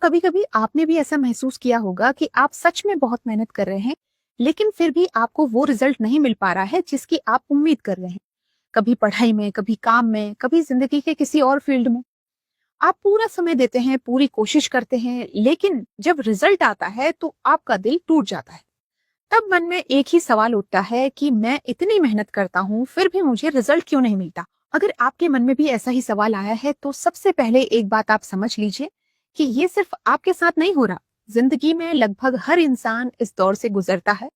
कभी कभी आपने भी ऐसा महसूस किया होगा कि आप सच में बहुत मेहनत कर रहे हैं, लेकिन फिर भी आपको वो रिजल्ट नहीं मिल पा रहा है जिसकी आप उम्मीद कर रहे हैं। कभी पढ़ाई में, कभी काम में, कभी जिंदगी के किसी और फील्ड में। आप पूरा समय देते हैं, पूरी कोशिश करते हैं, लेकिन जब रिजल्ट आता है तो आपका दिल टूट जाता है। तब मन में एक ही सवाल उठता है कि मैं इतनी मेहनत करता हूँ, फिर भी मुझे रिजल्ट क्यों नहीं मिलता। अगर आपके मन में भी ऐसा ही सवाल आया है तो सबसे पहले एक बात आप समझ लीजिए कि ये सिर्फ आपके साथ नहीं हो रहा। जिंदगी में लगभग हर इंसान इस दौर से गुजरता है।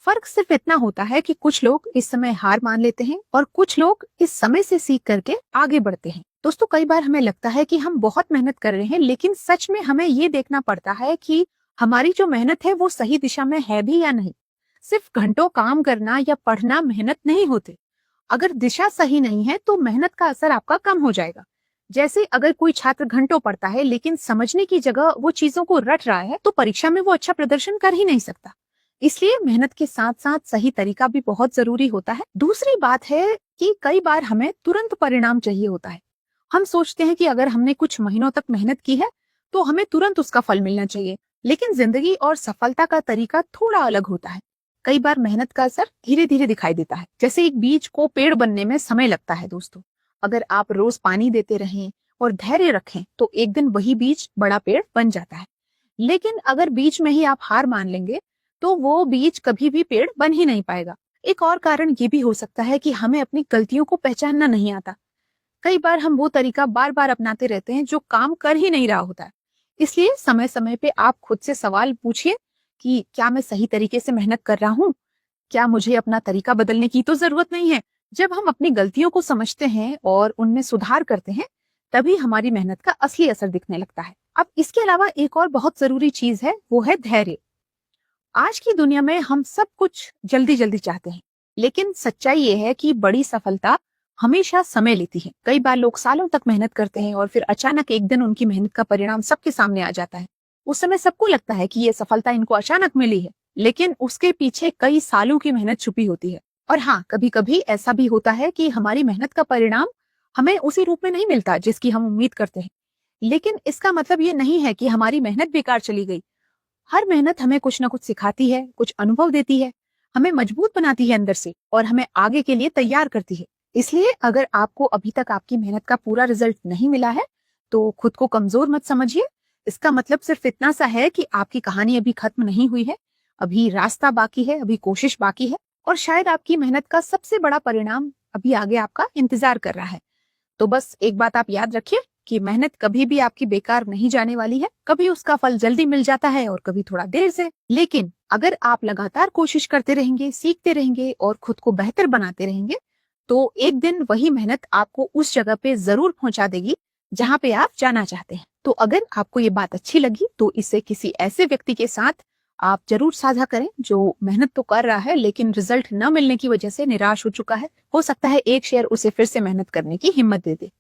फर्क सिर्फ इतना होता है कि कुछ लोग इस समय हार मान लेते हैं और कुछ लोग इस समय से सीख करके आगे बढ़ते हैं। दोस्तों, कई बार हमें लगता है कि हम बहुत मेहनत कर रहे हैं, लेकिन सच में हमें ये देखना पड़ता है कि हमारी जो मेहनत है वो सही दिशा में है भी या नहीं। सिर्फ घंटों काम करना या पढ़ना मेहनत नहीं होते। अगर दिशा सही नहीं है तो मेहनत का असर आपका कम हो जाएगा। जैसे अगर कोई छात्र घंटों पढ़ता है लेकिन समझने की जगह वो चीजों को रट रहा है, तो परीक्षा में वो अच्छा प्रदर्शन कर ही नहीं सकता। इसलिए मेहनत के साथ साथ सही तरीका भी बहुत जरूरी होता है। दूसरी बात है कि कई बार हमें तुरंत परिणाम चाहिए होता है। हम सोचते हैं कि अगर हमने कुछ महीनों तक मेहनत की है तो हमें तुरंत उसका फल मिलना चाहिए, लेकिन जिंदगी और सफलता का तरीका थोड़ा अलग होता है। कई बार मेहनत का असर धीरे धीरे दिखाई देता है। जैसे एक बीज को पेड़ बनने में समय लगता है दोस्तों। अगर आप रोज पानी देते रहें और धैर्य रखें तो एक दिन वही बीज बड़ा पेड़ बन जाता है। लेकिन अगर बीच में ही आप हार मान लेंगे तो वो बीज कभी भी पेड़ बन ही नहीं पाएगा। एक और कारण ये भी हो सकता है कि हमें अपनी गलतियों को पहचानना नहीं आता। कई बार हम वो तरीका बार बार अपनाते रहते हैं जो काम कर ही नहीं रहा होता है। इसलिए समय समय पे आप खुद से सवाल पूछिए कि क्या मैं सही तरीके से मेहनत कर रहा हूँ? क्या मुझे अपना तरीका बदलने की तो जरूरत नहीं है? जब हम अपनी गलतियों को समझते हैं और उनमें सुधार करते हैं, तभी हमारी मेहनत का असली असर दिखने लगता है। अब इसके अलावा एक और बहुत जरूरी चीज है, वो है धैर्य। आज की दुनिया में हम सब कुछ जल्दी जल्दी चाहते हैं, लेकिन सच्चाई ये है कि बड़ी सफलता हमेशा समय लेती है। कई बार लोग सालों तक मेहनत करते हैं और फिर अचानक एक दिन उनकी मेहनत का परिणाम सबके सामने आ जाता है। उस समय सबको लगता है कि ये सफलता इनको अचानक मिली है, लेकिन उसके पीछे कई सालों की मेहनत छुपी होती है। और हाँ, कभी कभी ऐसा भी होता है कि हमारी मेहनत का परिणाम हमें उसी रूप में नहीं मिलता जिसकी हम उम्मीद करते हैं, लेकिन इसका मतलब ये नहीं है कि हमारी मेहनत बेकार चली गई। हर मेहनत हमें कुछ ना कुछ सिखाती है, कुछ अनुभव देती है, हमें मजबूत बनाती है अंदर से और हमें आगे के लिए तैयार करती है। इसलिए अगर आपको अभी तक आपकी मेहनत का पूरा रिजल्ट नहीं मिला है तो खुद को कमजोर मत समझिए। इसका मतलब सिर्फ इतना सा है कि आपकी कहानी अभी खत्म नहीं हुई है। अभी रास्ता बाकी है, अभी कोशिश बाकी है, और शायद आपकी मेहनत का सबसे बड़ा परिणाम अभी आगे आपका इंतजार कर रहा है। तो बस एक बात आप याद रखिए कि मेहनत कभी भी आपकी बेकार नहीं जाने वाली है। कभी उसका फल जल्दी मिल जाता है और कभी थोड़ा देर से। लेकिन अगर आप लगातार कोशिश करते रहेंगे, सीखते रहेंगे और खुद को बेहतर बनाते रहेंगे, तो एक दिन वही मेहनत आपको उस जगह पे जरूर पहुंचा देगी जहां पे आप जाना चाहते हैं। तो अगर आपको ये बात अच्छी लगी तो इसे किसी ऐसे व्यक्ति के साथ आप जरूर साझा करें जो मेहनत तो कर रहा है लेकिन रिजल्ट न मिलने की वजह से निराश हो चुका है। हो सकता है एक शेयर उसे फिर से मेहनत करने की हिम्मत दे दे।